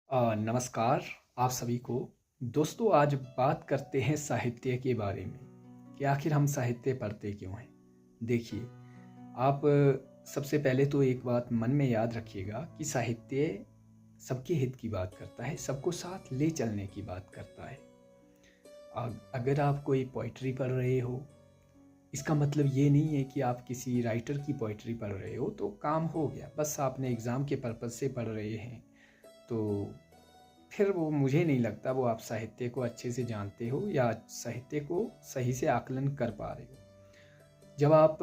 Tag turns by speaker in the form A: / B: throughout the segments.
A: नमस्कार आप सभी को। दोस्तों, आज बात करते हैं साहित्य के बारे में कि आखिर हम साहित्य पढ़ते क्यों हैं। देखिए, आप सबसे पहले तो एक बात मन में याद रखिएगा कि साहित्य सबके हित की बात करता है, सबको साथ ले चलने की बात करता है। अगर आप कोई पोइट्री पढ़ रहे हो, इसका मतलब ये नहीं है कि आप किसी राइटर की पोइट्री पढ़ रहे हो तो काम हो गया, बस आपने एग्ज़ाम के पर्पज़ से पढ़ रहे हैं तो फिर वो मुझे नहीं लगता वो आप साहित्य को अच्छे से जानते हो या साहित्य को सही से आकलन कर पा रहे हो। जब आप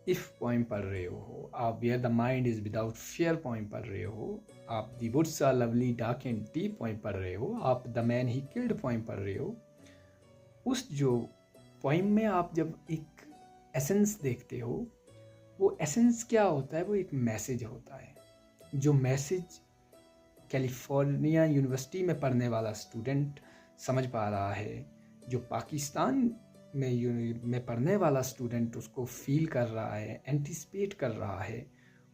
A: इफ़ पोइम पढ़ रहे हो, आप where the mind is without fear poem पढ़ रहे हो, आप the woods are lovely dark and deep poem पढ़ रहे हो, आप the man he killed poem पढ़ रहे हो, उस जो पोइम में आप जब एक एसेंस देखते हो, वो एसेंस क्या होता है? वो एक मैसेज होता है। जो मैसेज कैलिफोर्निया यूनिवर्सिटी में पढ़ने वाला स्टूडेंट समझ पा रहा है, जो पाकिस्तान में पढ़ने वाला स्टूडेंट उसको फील कर रहा है, एंटिसिपेट कर रहा है,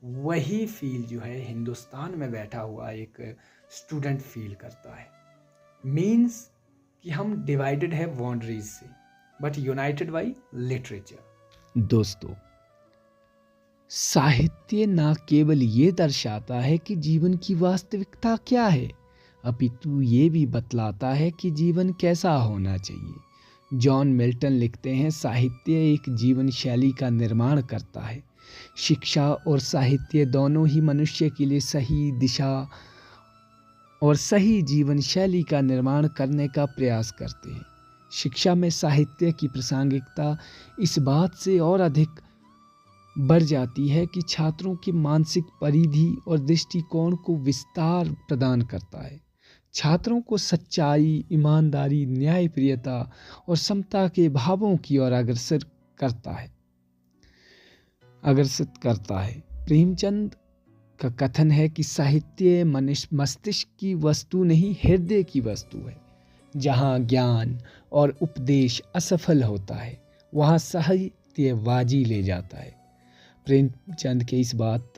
A: वही फील जो है हिंदुस्तान में बैठा हुआ एक स्टूडेंट फील करता है। मीन्स कि हम डिवाइडेड है बाउंड्रीज से बट यूनाइटेड बाई लिटरेचर।
B: दोस्तों, साहित्य न केवल ये दर्शाता है कि जीवन की वास्तविकता क्या है, अपितु ये भी बतलाता है कि जीवन कैसा होना चाहिए। जॉन मिल्टन लिखते हैं, साहित्य एक जीवन शैली का निर्माण करता है। शिक्षा और साहित्य दोनों ही मनुष्य के लिए सही दिशा और सही जीवन शैली का निर्माण करने का प्रयास करते हैं। शिक्षा में साहित्य की प्रासंगिकता इस बात से और अधिक बढ़ जाती है कि छात्रों की मानसिक परिधि और दृष्टिकोण को विस्तार प्रदान करता है। छात्रों को सच्चाई, ईमानदारी, न्यायप्रियता और समता के भावों की ओर अग्रसर करता है। प्रेमचंद का कथन है कि साहित्य मस्तिष्क की वस्तु नहीं, हृदय की वस्तु है। जहाँ ज्ञान और उपदेश असफल होता है, वहाँ साहित्य बाजी ले जाता है। प्रेमचंद के इस बात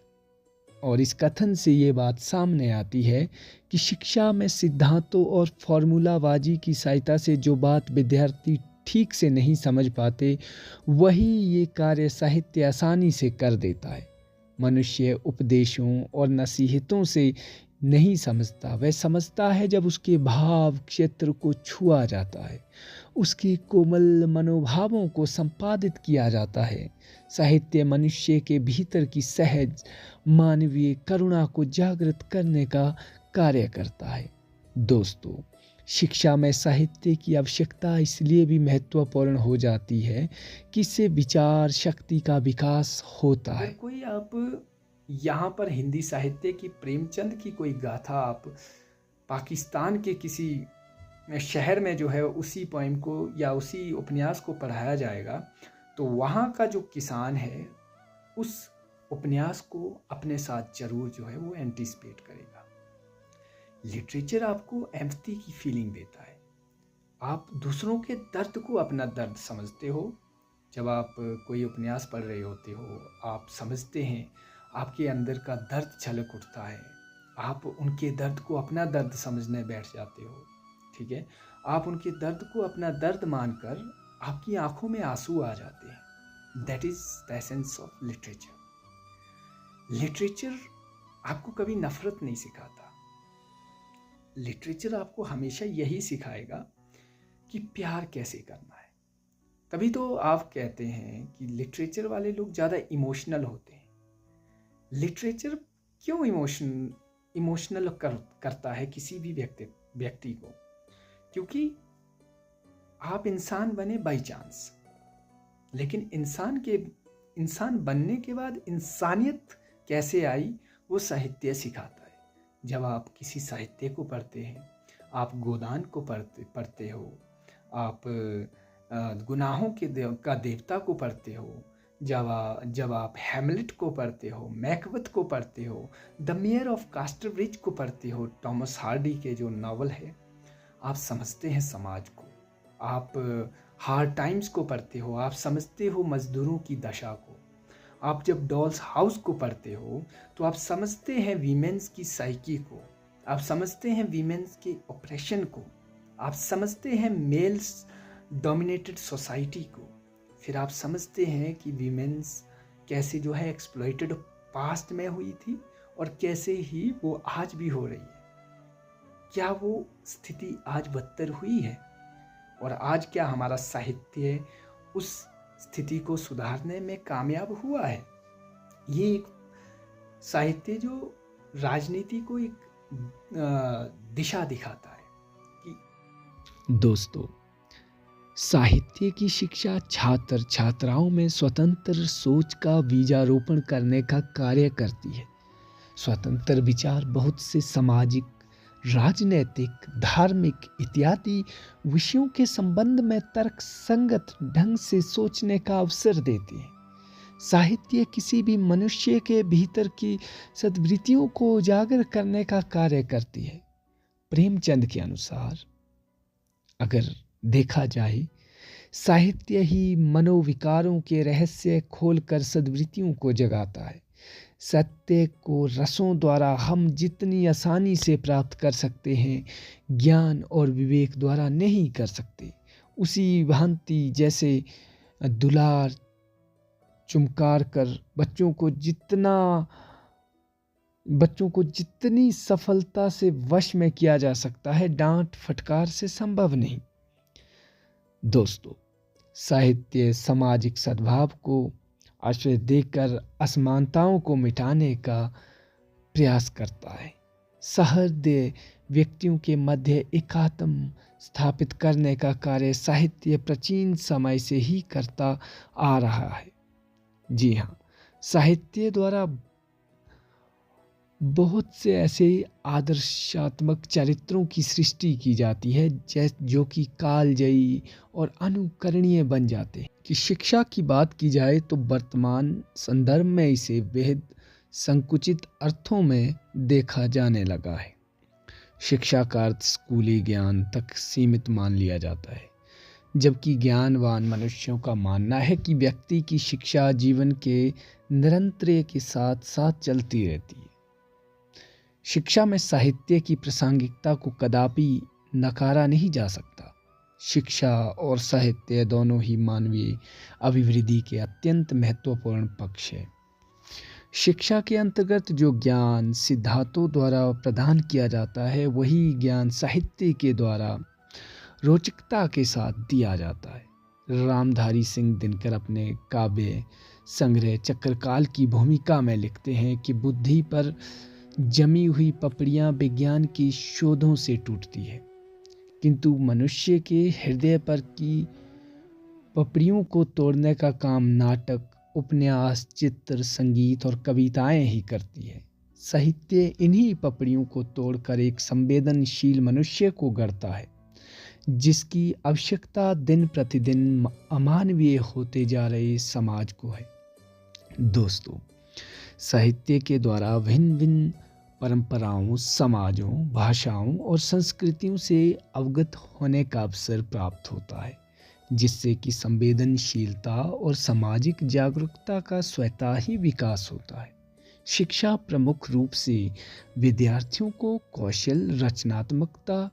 B: और इस कथन से ये बात सामने आती है कि शिक्षा में सिद्धांतों और फॉर्मूलाबाजी की सहायता से जो बात विद्यार्थी ठीक से नहीं समझ पाते, वही ये कार्य साहित्य आसानी से कर देता है। मनुष्य उपदेशों और नसीहतों से नहीं समझता, वह समझता है जब उसके भाव क्षेत्र को छुआ जाता है, उसके कोमल मनोभावों को संपादित किया जाता है। साहित्य मनुष्य के भीतर की सहज मानवीय करुणा को जागृत करने का कार्य करता है। दोस्तों, शिक्षा में साहित्य की आवश्यकता इसलिए भी महत्वपूर्ण हो जाती है कि इससे विचार शक्ति का विकास होता है।
A: अगर कोई आप यहाँ पर हिंदी साहित्य की प्रेमचंद की कोई गाथा आप पाकिस्तान के किसी शहर में जो है उसी पोइम को या उसी उपन्यास को पढ़ाया जाएगा, तो वहाँ का जो किसान है उस उपन्यास को अपने साथ जरूर जो है वो एंटिसिपेट करेगा। लिटरेचर आपको एम्पैथी की फीलिंग देता है। आप दूसरों के दर्द को अपना दर्द समझते हो। जब आप कोई उपन्यास पढ़ रहे होते हो, आप समझते हैं, आपके अंदर का दर्द छलक उठता है, आप उनके दर्द को अपना दर्द समझने बैठ जाते हो। ठीक है, आप उनके दर्द को अपना दर्द मानकर आपकी आंखों में आंसू आ जाते हैं। That is the essence of literature. Literature आपको कभी नफरत नहीं सिखाता। लिटरेचर आपको हमेशा यही सिखाएगा कि प्यार कैसे करना है। तभी तो आप कहते हैं कि लिटरेचर वाले लोग ज़्यादा इमोशनल होते हैं। लिटरेचर क्यों इमोशनल करता है किसी भी व्यक्ति को? क्योंकि आप इंसान बने बाई चांस, लेकिन इंसान बनने के बाद इंसानियत कैसे आई वो साहित्य सिखाता है। जब आप किसी साहित्य को पढ़ते हैं, आप गोदान को पढ़ते हो, आप गुनाहों का देवता को पढ़ते हो, जब आप हैमलेट को पढ़ते हो, मैकबथ को पढ़ते हो, द मेयर ऑफ कास्टरब्रिज को पढ़ते हो, टॉमस हार्डी के जो नावल है, आप समझते हैं समाज को। आप हार्ड टाइम्स को पढ़ते हो, आप समझते हो मजदूरों की दशा को। आप जब डॉल्स हाउस को पढ़ते हो तो आप समझते हैं वीमेंस की साइकी को। आप समझते हैं वीमेंस के ऑपरेशन को, आप समझते हैं मेल्स डोमिनेटेड सोसाइटी को, फिर आप समझते हैं कि वीमेंस कैसे जो है एक्सप्लॉइटेड पास्ट में हुई थी और कैसे ही वो आज भी हो रही है। क्या वो स्थिति आज बदतर हुई है? और आज क्या हमारा साहित्य उस स्थिति को सुधारने में कामयाब हुआ है? ये एक साहित्य जो राजनीति को एक दिशा दिखाता है कि
B: दोस्तों, साहित्य की शिक्षा छात्र छात्राओं में स्वतंत्र सोच का बीजारोपण करने का कार्य करती है। स्वतंत्र विचार बहुत से सामाजिक, राजनैतिक, धार्मिक इत्यादि विषयों के संबंध में तर्क संगत ढंग से सोचने का अवसर देती है। साहित्य किसी भी मनुष्य के भीतर की सद्वृत्तियों को उजागर करने का कार्य करती है। प्रेमचंद के अनुसार अगर देखा जाए, साहित्य ही मनोविकारों के रहस्य खोलकर सद्वृत्तियों को जगाता है। सत्य को रसों द्वारा हम जितनी आसानी से प्राप्त कर सकते हैं, ज्ञान और विवेक द्वारा नहीं कर सकते। उसी भांति जैसे दुलार चुमकार कर बच्चों को जितनी सफलता से वश में किया जा सकता है, डांट फटकार से संभव नहीं। दोस्तों, साहित्य सामाजिक सद्भाव को आश्रय देकर असमानताओं को मिटाने का प्रयास करता है। सहृदय व्यक्तियों के मध्य एकात्म स्थापित करने का कार्य साहित्य प्राचीन समय से ही करता आ रहा है। जी हाँ, साहित्य द्वारा बहुत से ऐसे आदर्शात्मक चरित्रों की सृष्टि की जाती है जो कि कालजयी और अनुकरणीय बन जाते हैं। कि शिक्षा की बात की जाए तो वर्तमान संदर्भ में इसे बेहद संकुचित अर्थों में देखा जाने लगा है। शिक्षा का अर्थ स्कूली ज्ञान तक सीमित मान लिया जाता है, जबकि ज्ञानवान मनुष्यों का मानना है कि व्यक्ति की शिक्षा जीवन के निरंतर के साथ साथ चलती रहती है। शिक्षा में साहित्य की प्रासंगिकता को कदापि नकारा नहीं जा सकता। शिक्षा और साहित्य दोनों ही मानवीय अभिवृद्धि के अत्यंत महत्वपूर्ण पक्ष है। शिक्षा के अंतर्गत जो ज्ञान सिद्धांतों द्वारा प्रदान किया जाता है, वही ज्ञान साहित्य के द्वारा रोचकता के साथ दिया जाता है। रामधारी सिंह दिनकर अपने काव्य संग्रह चक्रकाल की भूमिका में लिखते हैं कि बुद्धि पर जमी हुई पपड़ियां विज्ञान की शोधों से टूटती है, किंतु मनुष्य के हृदय पर की पपड़ियों को तोड़ने का काम नाटक, उपन्यास, चित्र, संगीत और कविताएं ही करती है। साहित्य इन्हीं पपड़ियों को तोड़कर एक संवेदनशील मनुष्य को गढ़ता है, जिसकी आवश्यकता दिन प्रतिदिन अमानवीय होते जा रहे समाज को है। दोस्तों, साहित्य के द्वारा भिन्न भिन्न परंपराओं, समाजों, भाषाओं और संस्कृतियों से अवगत होने का अवसर प्राप्त होता है, जिससे कि संवेदनशीलता और सामाजिक जागरूकता का स्वतः ही विकास होता है। शिक्षा प्रमुख रूप से विद्यार्थियों को कौशल, रचनात्मकता,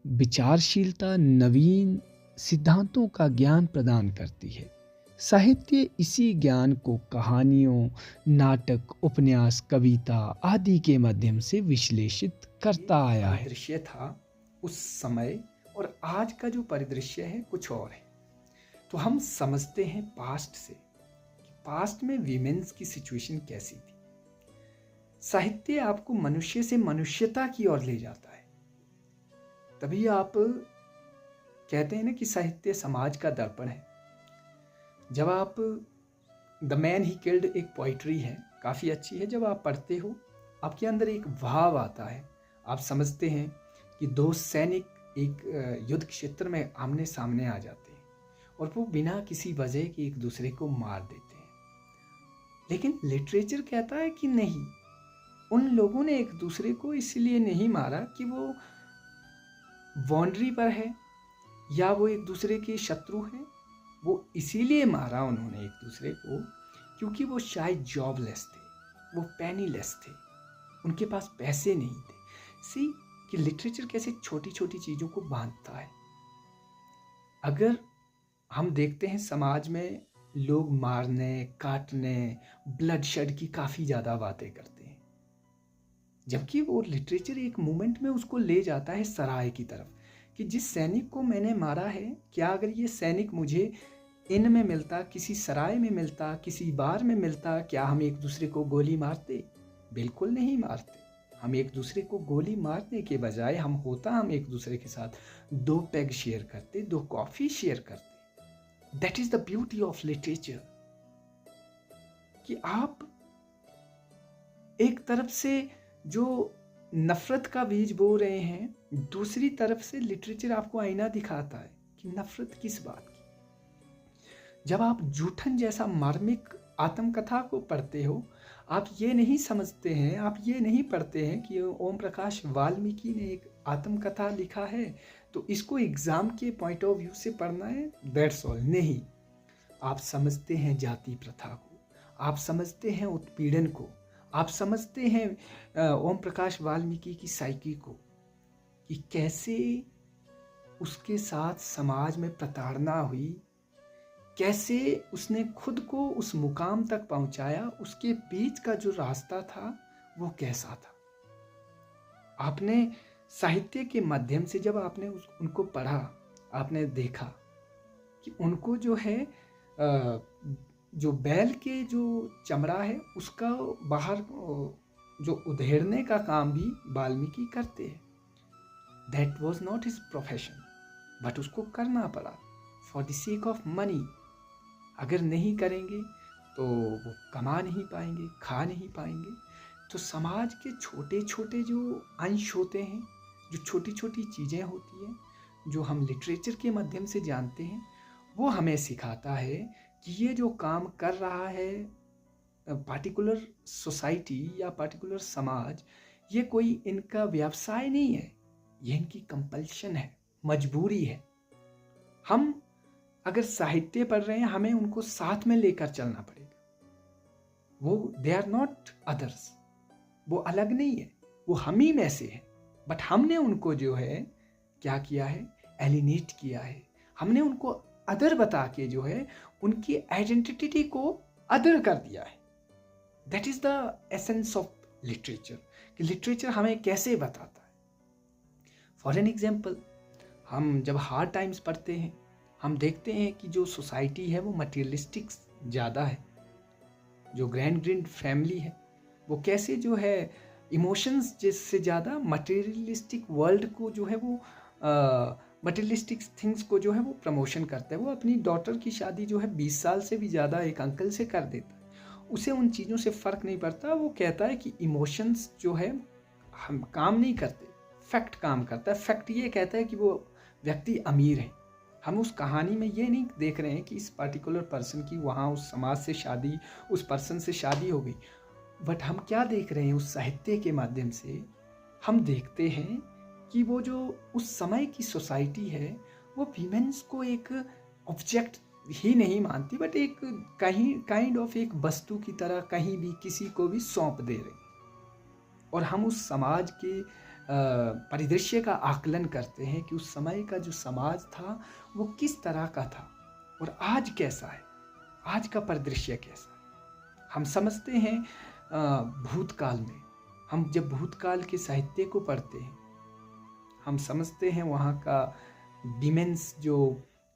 B: विचारशीलता, नवीन सिद्धांतों का ज्ञान प्रदान करती है। साहित्य इसी ज्ञान को कहानियों, नाटक, उपन्यास, कविता आदि के माध्यम से विश्लेषित करता आया है।
A: दृश्य था उस समय और आज का जो परिदृश्य है कुछ और है। तो हम समझते हैं पास्ट से कि पास्ट में वीमेंस की सिचुएशन कैसी थी। साहित्य आपको मनुष्य से मनुष्यता की ओर ले जाता है। तभी आप कहते हैं ना कि साहित्य समाज का दर्पण है। जब आप द मैन ही किल्ड एक पोइट्री है, काफ़ी अच्छी है। जब आप पढ़ते हो आपके अंदर एक भाव आता है। आप समझते हैं कि दो सैनिक एक युद्ध क्षेत्र में आमने सामने आ जाते हैं और वो बिना किसी वजह के एक दूसरे को मार देते हैं। लेकिन लिटरेचर कहता है कि नहीं, उन लोगों ने एक दूसरे को इसलिए नहीं मारा कि वो बाउंड्री पर है या वो एक दूसरे के शत्रु हैं। वो इसीलिए मारा उन्होंने एक दूसरे को क्योंकि वो शायद जॉबलेस थे, वो पेनीलेस थे, उनके पास पैसे नहीं थे। सी कि लिटरेचर कैसे छोटी छोटी चीज़ों को बांधता है। अगर हम देखते हैं समाज में लोग मारने, काटने, ब्लडशेड की काफ़ी ज़्यादा बातें करते हैं, जबकि वो लिटरेचर एक मोमेंट में उसको ले जाता है सराय की तरफ कि जिस सैनिक को मैंने मारा है, क्या अगर ये सैनिक मुझे इन में मिलता, किसी सराय में मिलता, किसी बार में मिलता, क्या हम एक दूसरे को गोली मारते? बिल्कुल नहीं मारते। हम एक दूसरे को गोली मारने के बजाय हम एक दूसरे के साथ 2 पैग शेयर करते, 2 कॉफ़ी शेयर करते। That is the beauty of literature कि आप एक तरफ से जो नफ़रत का बीज बो रहे हैं, दूसरी तरफ से लिटरेचर आपको आईना दिखाता है कि नफ़रत किस बात की। जब आप जूठन जैसा मार्मिक आत्मकथा को पढ़ते हो, आप ये नहीं समझते हैं, आप ये नहीं पढ़ते हैं कि ओम प्रकाश वाल्मीकि ने एक आत्मकथा लिखा है तो इसको एग्ज़ाम के पॉइंट ऑफ व्यू से पढ़ना है, दैट्स ऑल। नहीं, आप समझते हैं जाति प्रथा को, आप समझते हैं उत्पीड़न को, आप समझते हैं ओम प्रकाश वाल्मीकि की साइकी को कि कैसे उसके साथ समाज में प्रताड़ना हुई, कैसे उसने खुद को उस मुकाम तक पहुंचाया, उसके बीच का जो रास्ता था वो कैसा था। आपने साहित्य के माध्यम से जब आपने उनको पढ़ा, आपने देखा कि उनको जो है जो बैल के जो चमड़ा है उसका बाहर जो उधेड़ने का काम भी वाल्मीकि करते हैं। That was not his profession, but उसको करना पड़ा for the sake of money. अगर नहीं करेंगे तो वो कमा नहीं पाएंगे, खा नहीं पाएंगे। तो समाज के छोटे छोटे जो अंश होते हैं, जो छोटी छोटी चीज़ें होती हैं, जो हम लिटरेचर के माध्यम से जानते हैं, वो हमें सिखाता है कि ये जो काम कर रहा है पार्टिकुलर सोसाइटी या पार्टिकुलर समाज, ये कोई इनका व्यवसाय नहीं है, ये इनकी कंपल्शन है, मजबूरी है। हम अगर साहित्य पढ़ रहे हैं, हमें उनको साथ में लेकर चलना पड़ेगा। वो दे आर नॉट अदर्स, वो अलग नहीं है, वो हम ही में से है। बट हमने उनको जो है क्या किया है, एलिनेट किया है। हमने उनको अदर बता के जो है उनकी आइडेंटिटी को अदर कर दिया है। That is the essence of literature कि लिटरेचर हमें कैसे बताता है। फॉर एन एग्जाम्पल, हम जब हार्ड टाइम्स पढ़ते हैं, हम देखते हैं कि जो सोसाइटी है वो मटेरियलिस्टिक ज़्यादा है। जो ग्रैंड फैमिली है वो कैसे जो है इमोशंस जिससे ज़्यादा मटेरियलिस्टिक वर्ल्ड को जो है वो मटेरियलिस्टिक थिंग्स को जो है वो प्रमोशन करता है। वो अपनी डॉटर की शादी जो है 20 साल से भी ज़्यादा एक अंकल से कर देता है। उसे उन चीज़ों से फ़र्क नहीं पड़ता। वो कहता है कि इमोशंस जो है हम काम नहीं करते, फैक्ट काम करता है। फैक्ट ये कहता है कि वो व्यक्ति अमीर है। हम उस कहानी में ये नहीं देख रहे हैं कि इस पर्टिकुलर पर्सन की वहाँ उस समाज से शादी, उस पर्सन से शादी हो गई। बट हम क्या देख रहे हैं उस साहित्य के माध्यम से, हम देखते हैं कि वो जो उस समय की सोसाइटी है वो वीमेंस को एक ऑब्जेक्ट ही नहीं मानती, बट एक काइंड ऑफ एक वस्तु की तरह कहीं भी किसी को भी सौंप दे रही। और हम उस समाज के परिदृश्य का आकलन करते हैं कि उस समय का जो समाज था वो किस तरह का था और आज कैसा है, आज का परिदृश्य कैसा है। हम समझते हैं भूतकाल में, हम जब भूतकाल के साहित्य को पढ़ते हैं, हम समझते हैं वहाँ का वीमेंस जो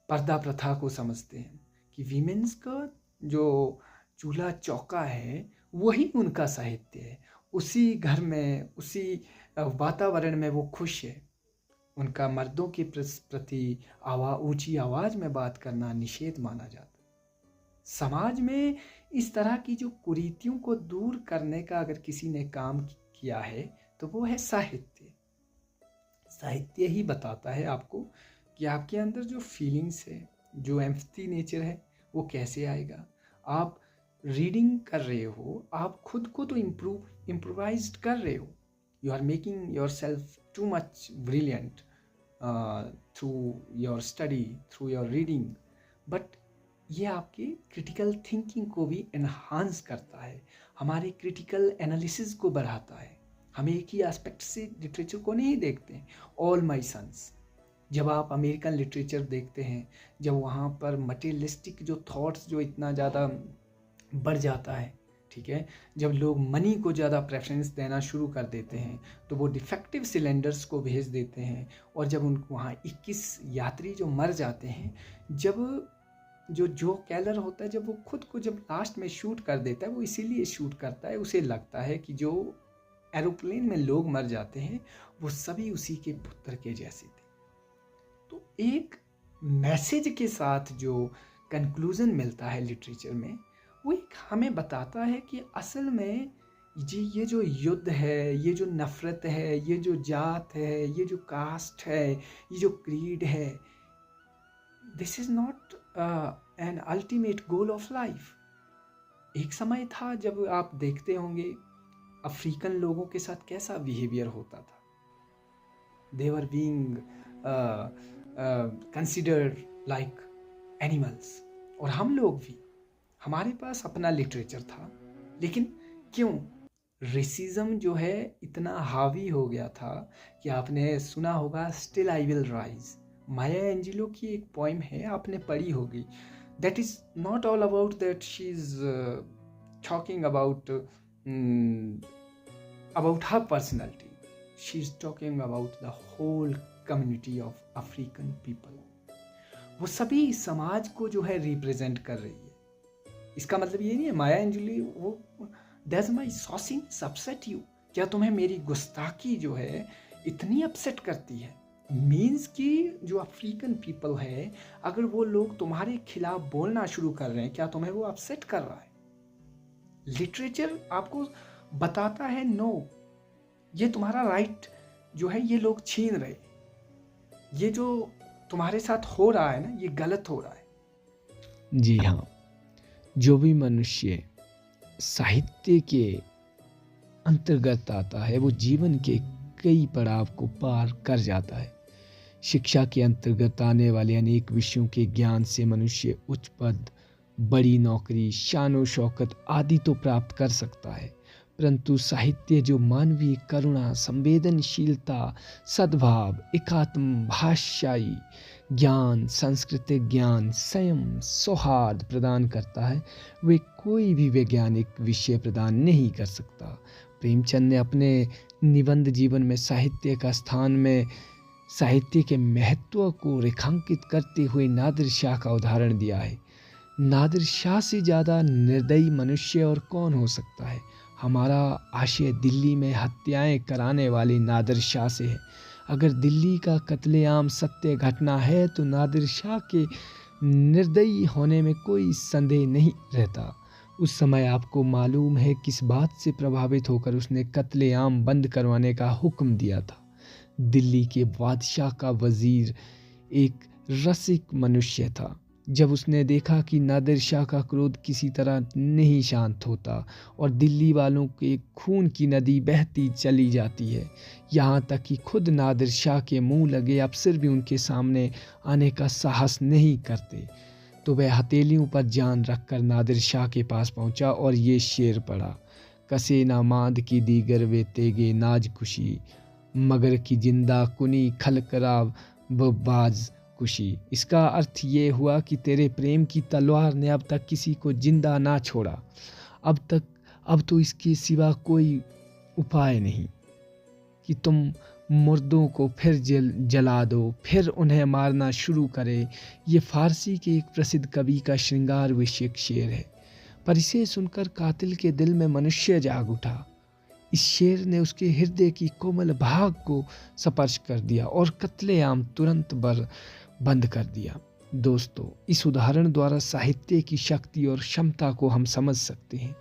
A: पर्दा प्रथा को समझते हैं कि वीमेंस का जो चूल्हा चौका है वही उनका साहित्य है। उसी घर में, उसी वातावरण में वो खुश है। उनका मर्दों के प्रति ऊंची आवाज़ में बात करना निषेध माना जाता है। समाज में इस तरह की जो कुरीतियों को दूर करने का अगर किसी ने काम किया है तो वो है साहित्य। साहित्य ही बताता है आपको कि आपके अंदर जो फीलिंग्स है, जो एम्पैथी नेचर है, वो कैसे आएगा। आप रीडिंग कर रहे हो, आप खुद को तो इम्प्रोवाइज्ड कर रहे हो, you are making yourself too much brilliant through your study, through your reading. But ये आपके क्रिटिकल थिंकिंग को भी एनहांस करता है, हमारे क्रिटिकल एनालिसिस को बढ़ाता है, हम एक ही एस्पेक्ट से लिटरेचर को नहीं देखते हैं। ऑल माई सन्स, जब आप अमेरिकन लिटरेचर देखते हैं, जब वहाँ पर मटेरियलिस्टिक जो थॉट्स जो इतना ज़्यादा बढ़ जाता है, ठीक है, जब लोग मनी को ज़्यादा प्रेफरेंस देना शुरू कर देते हैं तो वो डिफेक्टिव सिलेंडर्स को भेज देते हैं। और जब उन वहाँ 21 यात्री जो मर जाते हैं, जब जो कैलर होता है, जब वो खुद को जब लास्ट में शूट कर देता है, वो इसीलिए शूट करता है, उसे लगता है कि जो एरोप्लेन में लोग मर जाते हैं वो सभी उसी के पुत्र के जैसे थे। तो एक मैसेज के साथ जो कंक्लूजन मिलता है लिटरेचर में, वो एक हमें बताता है कि असल में जी ये जो युद्ध है, ये जो नफ़रत है, ये जो जात है, ये जो कास्ट है, ये जो क्रीड है, this is not an ultimate goal of life. एक समय था जब आप देखते होंगे अफ्रीकन लोगों के साथ कैसा बिहेवियर होता था। They were being considered like animals. और हम लोग भी, हमारे पास अपना लिटरेचर था, लेकिन क्यों रेसिज्म जो है इतना हावी हो गया था कि आपने सुना होगा still I will rise, Maya Angelou की एक पोइम है, आपने पढ़ी होगी। That is not all about that she is talking about her personality, she is talking about the whole community of African people. वो सभी समाज को जो है रिप्रेजेंट कर रही है। इसका मतलब ये नहीं है माया एंजेलो वो डज माई सॉसिंग अपसेट यू, क्या तुम्हें मेरी गुस्ताखी जो है इतनी अपसेट करती है? मीन्स कि जो अफ्रीकन पीपल है, अगर वो लोग तुम्हारे खिलाफ बोलना शुरू कर रहे हैं, क्या तुम्हें वो अपसेट कर रहा है? लिटरेचर आपको बताता है नो, ये तुम्हारा राइट जो है ये लोग छीन रहे, ये जो तुम्हारे साथ हो रहा है ना, ये गलत हो रहा है।
B: जी हाँ, जो भी मनुष्य साहित्य के अंतर्गत आता है वो जीवन के कई पड़ाव को पार कर जाता है। शिक्षा के अंतर्गत आने वाले अनेक विषयों के ज्ञान से मनुष्य उच्च पद, बड़ी नौकरी, शान और शौकत आदि तो प्राप्त कर सकता है, परंतु साहित्य जो मानवीय करुणा, संवेदनशीलता, सद्भाव, एकात्म भाषाई ज्ञान, सांस्कृतिक ज्ञान, संयम, सौहार्द प्रदान करता है, वे कोई भी वैज्ञानिक विषय प्रदान नहीं कर सकता। प्रेमचंद ने अपने निबंध जीवन में साहित्य का स्थान में साहित्य के महत्व को रेखांकित करते हुए नादिर शाह का उदाहरण दिया है। नादिर शाह से ज़्यादा निर्दयी मनुष्य और कौन हो सकता है? हमारा आशय दिल्ली में हत्याएं कराने वाले नादिर शाह से है। अगर दिल्ली का कत्लेआम सत्य घटना है तो नादिर शाह के निर्दयी होने में कोई संदेह नहीं रहता। उस समय आपको मालूम है किस बात से प्रभावित होकर उसने कत्लेआम बंद करवाने का हुक्म दिया था। दिल्ली के बादशाह का वजीर एक रसिक मनुष्य था। जब उसने देखा कि नादिर शाह का क्रोध किसी तरह नहीं शांत होता और दिल्ली वालों के खून की नदी बहती चली जाती है, यहाँ तक कि खुद नादिर शाह के मुंह लगे अफसर भी उनके सामने आने का साहस नहीं करते, तो वह हथेलियों पर जान रखकर नादिर शाह के पास पहुँचा और ये शेर पढ़ा, कसे ना मांद की दीगर वे तेगे नाज खुशी, मगर की जिंदा कुनी खलकरा बाज खुशी। इसका अर्थ ये हुआ कि तेरे प्रेम की तलवार ने अब तक किसी को जिंदा ना छोड़ा, अब तो इसके सिवा कोई उपाय नहीं कि तुम मुर्दों को फिर जला दो, फिर उन्हें मारना शुरू करे। ये फारसी के एक प्रसिद्ध कवि का श्रृंगार विषयक शेर है, पर इसे सुनकर कातिल के दिल में मनुष्य जाग उठा। इस शेर ने उसके हृदय की कोमल भाग को स्पर्श कर दिया और कत्लेआम तुरंत बंद कर दिया। दोस्तों, इस उदाहरण द्वारा साहित्य की शक्ति और क्षमता को हम समझ सकते हैं।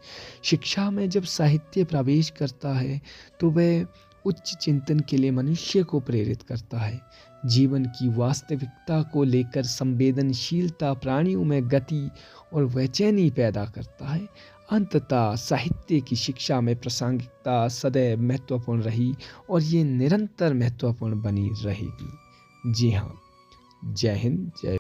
B: शिक्षा में जब साहित्य प्रवेश करता है तो वह उच्च चिंतन के लिए मनुष्य को प्रेरित करता है, जीवन की वास्तविकता को लेकर संवेदनशीलता, प्राणियों में गति और बेचैनी पैदा करता है। अंततः साहित्य की शिक्षा में प्रासंगिकता सदैव महत्वपूर्ण रही और ये निरंतर महत्वपूर्ण बनी रहेगी। जी हाँ, जय हिंद, जय